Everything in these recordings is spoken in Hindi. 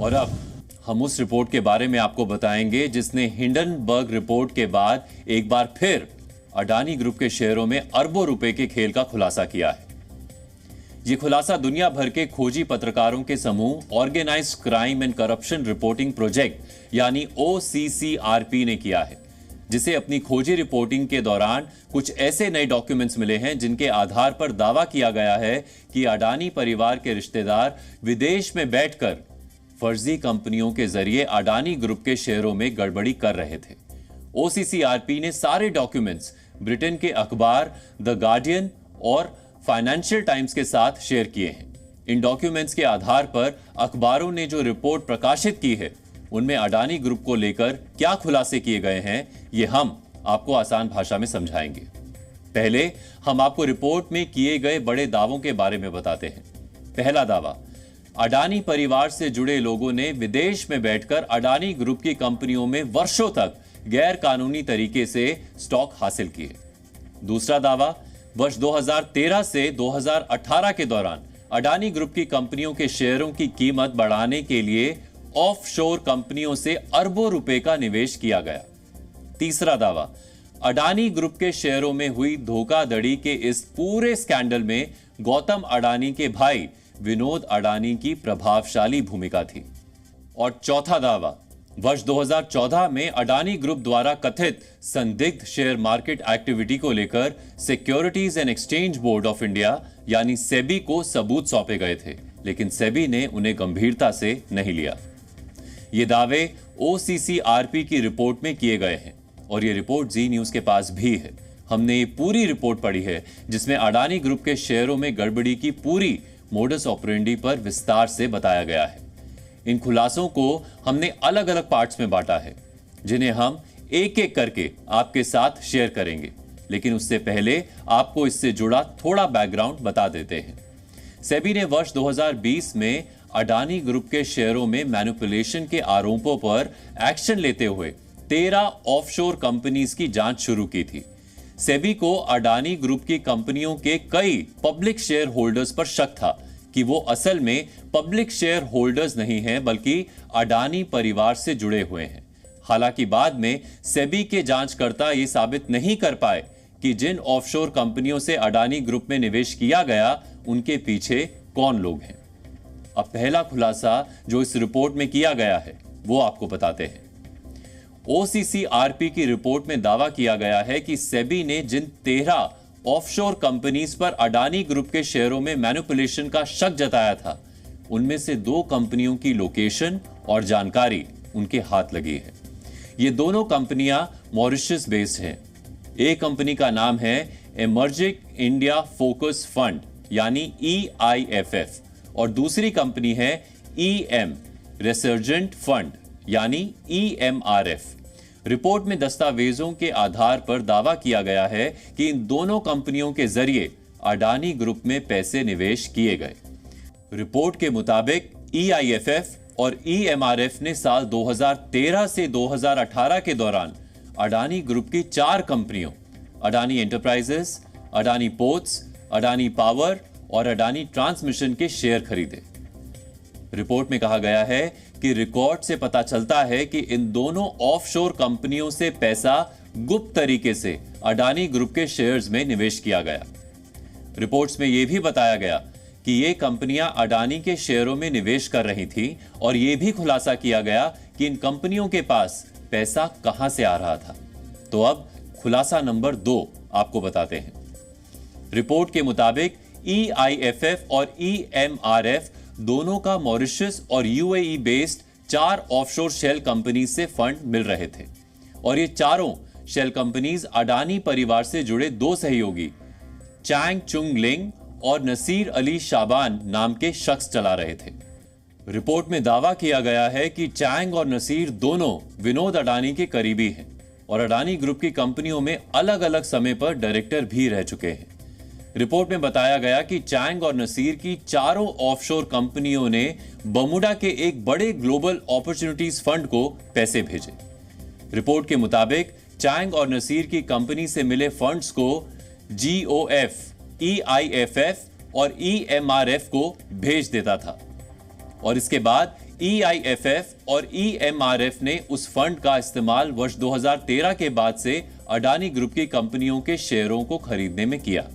और अब हम उस रिपोर्ट के बारे में आपको बताएंगे जिसने हिंडनबर्ग रिपोर्ट के बाद एक बार फिर अडानी ग्रुप के शेयरों में अरबों रुपए के खेल का खुलासा किया है। यह खुलासा दुनिया भर के खोजी पत्रकारों के समूह organized crime and corruption reporting project यानी OCCRP ने किया है, जिसे अपनी खोजी रिपोर्टिंग के दौरान कुछ ऐसे नए डॉक्यूमेंट्स मिले हैं जिनके आधार पर दावा किया गया है कि अडानी परिवार के रिश्तेदार विदेश में बैठकर फर्जी कंपनियों के जरिए अडानी ग्रुप के शेयरों में गड़बड़ी कर रहे थे। OCCRP ने सारे डॉक्यूमेंट्स ब्रिटेन के अखबार द गार्डियन और फाइनेंशियल टाइम्स के साथ शेयर किए हैं। इन डॉक्यूमेंट्स के आधार पर अखबारों ने जो रिपोर्ट प्रकाशित की है उनमें अडानी ग्रुप को लेकर क्या खुलासे किए गए हैं, ये हम आपको आसान भाषा में समझाएंगे। पहले हम आपको रिपोर्ट में किए गए बड़े दावों के बारे में बताते हैं। पहला दावा, अडानी परिवार से जुड़े लोगों ने विदेश में बैठकर अडानी ग्रुप की कंपनियों में वर्षों तक गैर कानूनी तरीके से स्टॉक हासिल किए। दूसरा दावा, वर्ष 2013 से 2018 के दौरान अडानी ग्रुप की कंपनियों के शेयरों की कीमत बढ़ाने के लिए ऑफशोर कंपनियों से अरबों रुपए का निवेश किया गया। तीसरा दावा, अडानी ग्रुप के शेयरों में हुई धोखाधड़ी के इस पूरे स्कैंडल में गौतम अडानी के भाई विनोद अडानी की प्रभावशाली भूमिका थी। और चौथा दावा, वर्ष 2014 में अडानी ग्रुप द्वारा कथित संदिग्ध शेयर मार्केट एक्टिविटी को लेकर securities and exchange board of India यानी सेबी को सबूत सौंपे गए थे, लेकिन सेबी ने उन्हें गंभीरता से नहीं लिया। ये दावे OCCRP की रिपोर्ट में किए गए हैं और ये रिपोर्ट जी न्यूज के पास भी है। हमने ये पूरी रिपोर्ट पढ़ी है जिसमें अडानी ग्रुप के शेयरों में गड़बड़ी की पूरी मोडस ऑपरेंडी पर विस्तार से बताया गया है। इन खुलासों को हमने अलग अलग पार्ट्स में बांटा है जिन्हें हम एक एक करके आपके साथ शेयर करेंगे, लेकिन उससे पहले आपको इससे जुड़ा थोड़ा बैकग्राउंड बता देते हैं। सेबी ने वर्ष 2020 में अडानी ग्रुप के शेयरों में मैनिपुलेशन के आरोपों पर एक्शन लेते हुए 13 ऑफशोर कंपनीज की जांच शुरू की थी। सेबी को अडानी ग्रुप की कंपनियों के कई पब्लिक शेयर होल्डर्स पर शक था कि वो असल में पब्लिक शेयर होल्डर्स नहीं हैं बल्कि अडानी परिवार से जुड़े हुए हैं। हालांकि बाद में सेबी के जांचकर्ता ये साबित नहीं कर पाए कि जिन ऑफशोर कंपनियों से अडानी ग्रुप में निवेश किया गया उनके पीछे कौन लोग हैं। अब पहला खुलासा जो इस रिपोर्ट में किया गया है वो आपको बताते हैं। OCCRP की रिपोर्ट में दावा किया गया है कि सेबी ने जिन 13 ऑफशोर कंपनीज पर अडानी ग्रुप के शेयरों में मैनिपुलेशन का शक जताया था, उनमें से 2 कंपनियों की लोकेशन और जानकारी उनके हाथ लगी है। ये दोनों कंपनियां मॉरिशस बेस्ड हैं। एक कंपनी का नाम है इमर्जिंग इंडिया फोकस फंड यानी EIFF और दूसरी कंपनी है EM रिसर्जेंट फंड यानी EMRF। रिपोर्ट में दस्तावेजों के आधार पर दावा किया गया है कि इन दोनों कंपनियों के जरिए अडानी ग्रुप में पैसे निवेश किए गए। रिपोर्ट के मुताबिक EIFF और EMRF ने साल 2013 से 2018 के दौरान अडानी ग्रुप की 4 कंपनियों Adani enterprises, Adani ports, Adani power और अडानी ट्रांसमिशन के शेयर खरीदे। रिपोर्ट में कहा गया है कि रिकॉर्ड से पता चलता है कि इन दोनों ऑफशोर कंपनियों से पैसा गुप्त तरीके से अडानी ग्रुप के शेयर्स में निवेश किया गया। रिपोर्ट्स में यह भी बताया गया कि ये कंपनियां अडानी के शेयरों में निवेश कर रही थी और यह भी खुलासा किया गया कि इन कंपनियों के पास पैसा कहां से आ रहा था। तो अब खुलासा नंबर 2 आपको बताते हैं। रिपोर्ट के मुताबिक EIFF और EMRF दोनों का मॉरिशस और UAE based 4 offshore shell company से फंड मिल रहे थे और ये चारों शेल कंपनीज अडानी परिवार से जुड़े 2 सहयोगी चैंग चुंग लिंग और नसीर अली शाबान नाम के शख्स चला रहे थे। रिपोर्ट में दावा किया गया है कि चैंग और नसीर दोनों विनोद अडानी के करीबी हैं और अडानी ग्रुप की कंपनियों में अलग अलग समय पर डायरेक्टर भी रह चुके हैं। रिपोर्ट में बताया गया कि चैंग और नसीर की चारों ऑफशोर कंपनियों ने बमुडा के एक बड़े ग्लोबल अपॉर्चुनिटीज फंड को पैसे भेजे। रिपोर्ट के मुताबिक चैंग और नसीर की कंपनी से मिले फंड्स को GOF, EIFF और EMRF को भेज देता था और इसके बाद EIFF और EMRF ने उस फंड का इस्तेमाल वर्ष 2013 के बाद से अडानी ग्रुप की कंपनियों के शेयरों को खरीदने में किया।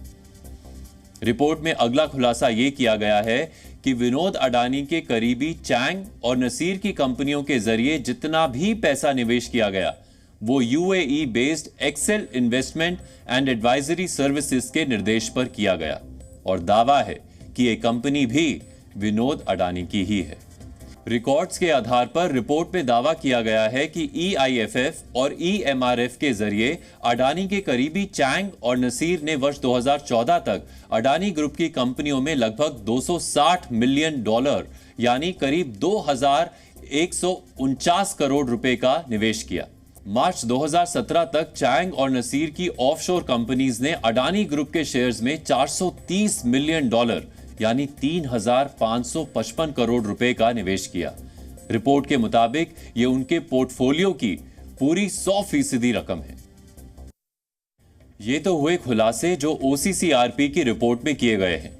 रिपोर्ट में अगला खुलासा यह किया गया है कि विनोद अडानी के करीबी चैंग और नसीर की कंपनियों के जरिए जितना भी पैसा निवेश किया गया वो UAE based Excel investment and advisory services के निर्देश पर किया गया और दावा है कि यह कंपनी भी विनोद अडानी की ही है। रिकॉर्ड्स के आधार पर रिपोर्ट में दावा किया गया है कि EIFF और EMRF के जरिए अडानी के करीबी चैंग और नसीर ने वर्ष 2014 तक अडानी ग्रुप की कंपनियों में लगभग $260 मिलियन यानी करीब 2149 करोड़ रुपए का निवेश किया। मार्च 2017 तक चैंग और नसीर की ऑफशोर कंपनीज ने अडानी ग्रुप के शेयर्स में $430 मिलियन यानी 3,555 करोड़ रुपए का निवेश किया। रिपोर्ट के मुताबिक यह उनके पोर्टफोलियो की पूरी 100% रकम है। ये तो हुए खुलासे जो OCCRP की रिपोर्ट में किए गए हैं,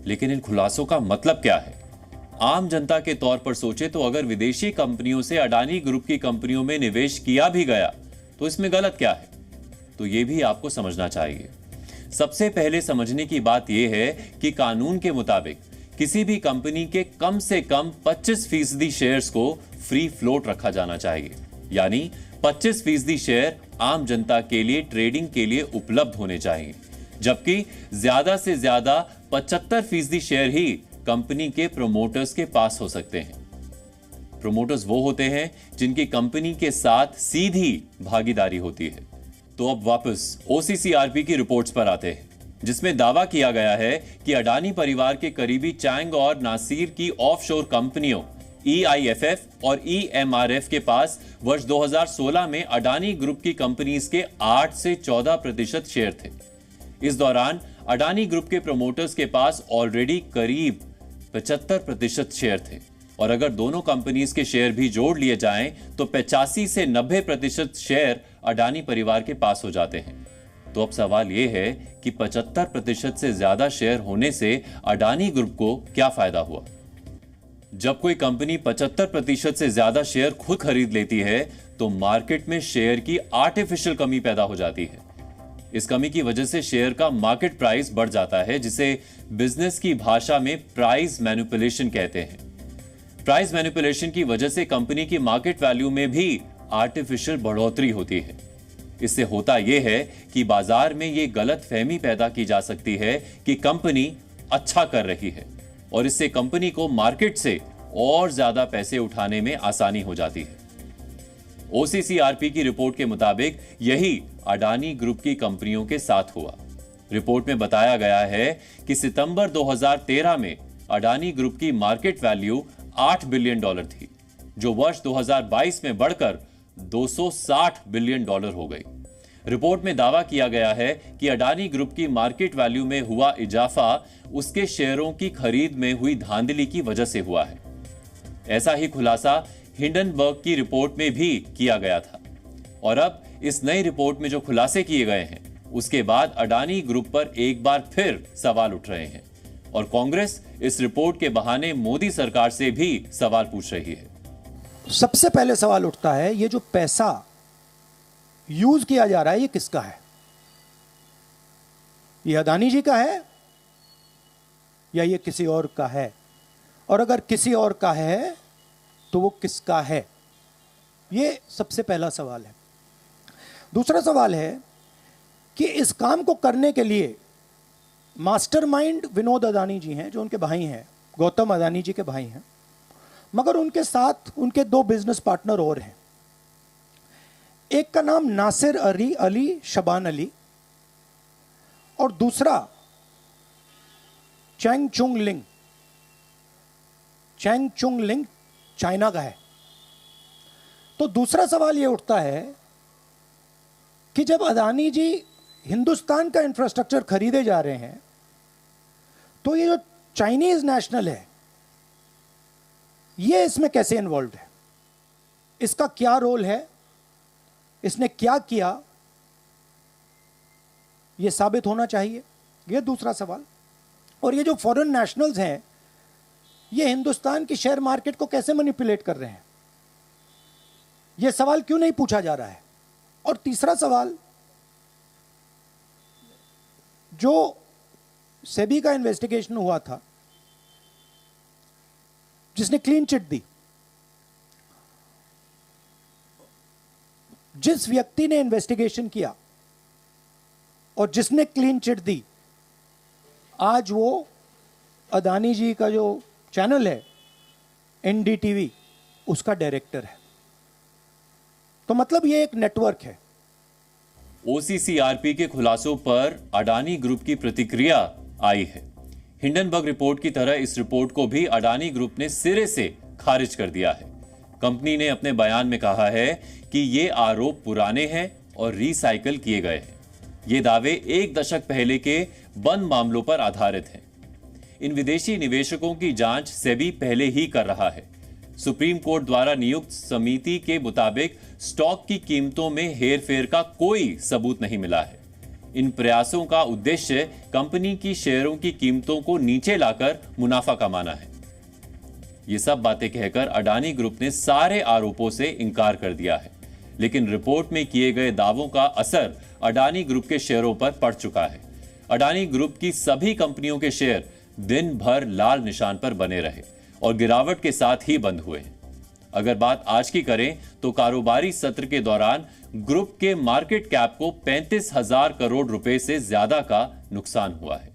लेकिन इन खुलासों का मतलब क्या है? आम जनता के तौर पर सोचे तो अगर विदेशी कंपनियों से अडानी ग्रुप की कंपनियों में निवेश किया भी गया तो इसमें गलत क्या है? तो यह भी आपको समझना चाहिए। सबसे पहले समझने की बात यह है कि कानून के मुताबिक किसी भी कंपनी के कम से कम 25% शेयर्स को फ्री फ्लोट रखा जाना चाहिए, यानी 25% शेयर आम जनता के लिए ट्रेडिंग के लिए उपलब्ध होने चाहिए, जबकि ज्यादा से ज्यादा 75% शेयर ही कंपनी के प्रोमोटर्स के पास हो सकते हैं। प्रोमोटर्स वो होते हैं जिनकी कंपनी के साथ सीधी भागीदारी होती है। तो अब वापस OCCRP की रिपोर्ट्स पर आते हैं, जिसमें दावा किया गया है कि अडानी परिवार के करीबी चैंग और नासिर की ऑफशोर कंपनियों EIFF और EMRF के पास वर्ष 2016 में अडानी ग्रुप की कंपनीज के 8 से 14% शेयर थे। इस दौरान अडानी ग्रुप के प्रमोटर्स के पास ऑलरेडी करीब 75% शेयर थे और अगर दोनों कंपनीज के शेयर भी जोड़ लिए जाएं तो 85 से 90% शेयर अडानी परिवार के पास हो जाते हैं। तो अब सवाल यह है कि 75% से ज्यादा शेयर होने से अडानी ग्रुप को क्या फायदा हुआ? जब कोई कंपनी 75% से ज्यादा शेयर खुद खरीद लेती है तो मार्केट में शेयर की आर्टिफिशियल कमी पैदा हो जाती है। इस कमी की वजह से शेयर का मार्केट प्राइस बढ़ जाता है, जिसे बिजनेस की भाषा में प्राइस मैनिपुलेशन कहते हैं। प्राइस मैनिपुलेशन की वजह से कंपनी की मार्केट वैल्यू में भी आर्टिफिशियल बढ़ोतरी होती है। इससे होता यह है कि बाजार में यह गलत फहमी पैदा की जा सकती है कि कंपनी अच्छा कर रही है और इससे कंपनी को मार्केट से और ज्यादा पैसे उठाने में आसानी हो जाती है। OCCRP की रिपोर्ट के मुताबिक यही अडानी ग्रुप की कंपनियों के साथ हुआ। रिपोर्ट में बताया गया है कि सितंबर 2013 में अडानी ग्रुप की मार्केट वैल्यू $8 बिलियन थी, जो वर्ष 2022 में बढ़कर $260 बिलियन हो गई। रिपोर्ट में दावा किया गया है कि अडानी ग्रुप की मार्केट वैल्यू में हुआ इजाफा उसके शेयरों की खरीद में हुई धांधली की वजह से हुआ है। ऐसा ही खुलासा हिंडनबर्ग की रिपोर्ट में भी किया गया था और अब इस नई रिपोर्ट में जो खुलासे किए गए हैं उसके बाद अडानी ग्रुप पर एक बार फिर सवाल उठ रहे हैं और कांग्रेस इस रिपोर्ट के बहाने मोदी सरकार से भी सवाल पूछ रही है। सबसे पहले सवाल उठता है, ये जो पैसा यूज किया जा रहा है ये किसका है? ये अडानी जी का है या ये किसी और का है? और अगर किसी और का है तो वो किसका है? ये सबसे पहला सवाल है। दूसरा सवाल है कि इस काम को करने के लिए मास्टरमाइंड विनोद अडानी जी हैं, जो उनके भाई हैं, गौतम अडानी जी के भाई हैं, मगर उनके साथ उनके 2 बिजनेस पार्टनर और हैं। एक का नाम नासिर अली शबान अली और दूसरा चैंग चुंग लिंग चाइना का है। तो दूसरा सवाल यह उठता है कि जब अडानी जी हिंदुस्तान का इंफ्रास्ट्रक्चर खरीदे जा रहे हैं तो ये जो चाइनीज नेशनल है ये इसमें कैसे इन्वॉल्व है? इसका क्या रोल है? इसने क्या किया? यह साबित होना चाहिए। यह दूसरा सवाल। और ये जो फॉरेन नेशनल्स हैं ये हिंदुस्तान की शेयर मार्केट को कैसे मैनिपुलेट कर रहे हैं? यह सवाल क्यों नहीं पूछा जा रहा है? और तीसरा सवाल, जो सेबी का इन्वेस्टिगेशन हुआ था जिसने क्लीन चिट दी, जिस व्यक्ति ने इन्वेस्टिगेशन किया और जिसने क्लीन चिट दी, आज वो अदानी जी का जो चैनल है एनडीटीवी, उसका डायरेक्टर है। तो मतलब ये एक नेटवर्क है। ओसीसीआरपी के खुलासों पर अडानी ग्रुप की प्रतिक्रिया आई है। हिंडनबर्ग रिपोर्ट की तरह इस रिपोर्ट को भी अडानी ग्रुप ने सिरे से खारिज कर दिया है। कंपनी ने अपने बयान में कहा है कि ये आरोप पुराने हैं और रिसाइकल किए गए हैं। ये दावे एक दशक पहले के बंद मामलों पर आधारित हैं। इन विदेशी निवेशकों की जांच सेबी पहले ही कर रहा है। सुप्रीम कोर्ट द्वारा नियुक्त समिति के मुताबिक स्टॉक की कीमतों में हेरफेर का कोई सबूत नहीं मिला है। इन प्रयासों का उद्देश्य कंपनी की शेयरों की कीमतों को नीचे लाकर मुनाफा कमाना है। ये सब बातें कहकर अडानी ग्रुप ने सारे आरोपों से इनकार कर दिया है, लेकिन रिपोर्ट में किए गए दावों का असर अडानी ग्रुप के शेयरों पर पड़ चुका है। अडानी ग्रुप की सभी कंपनियों के शेयर दिन भर लाल निशान पर बने रहे और गिरावट के साथ ही बंद हुए हैं। अगर बात आज की करें तो कारोबारी सत्र के दौरान ग्रुप के मार्केट कैप को 35,000 करोड़ रुपए से ज्यादा का नुकसान हुआ है।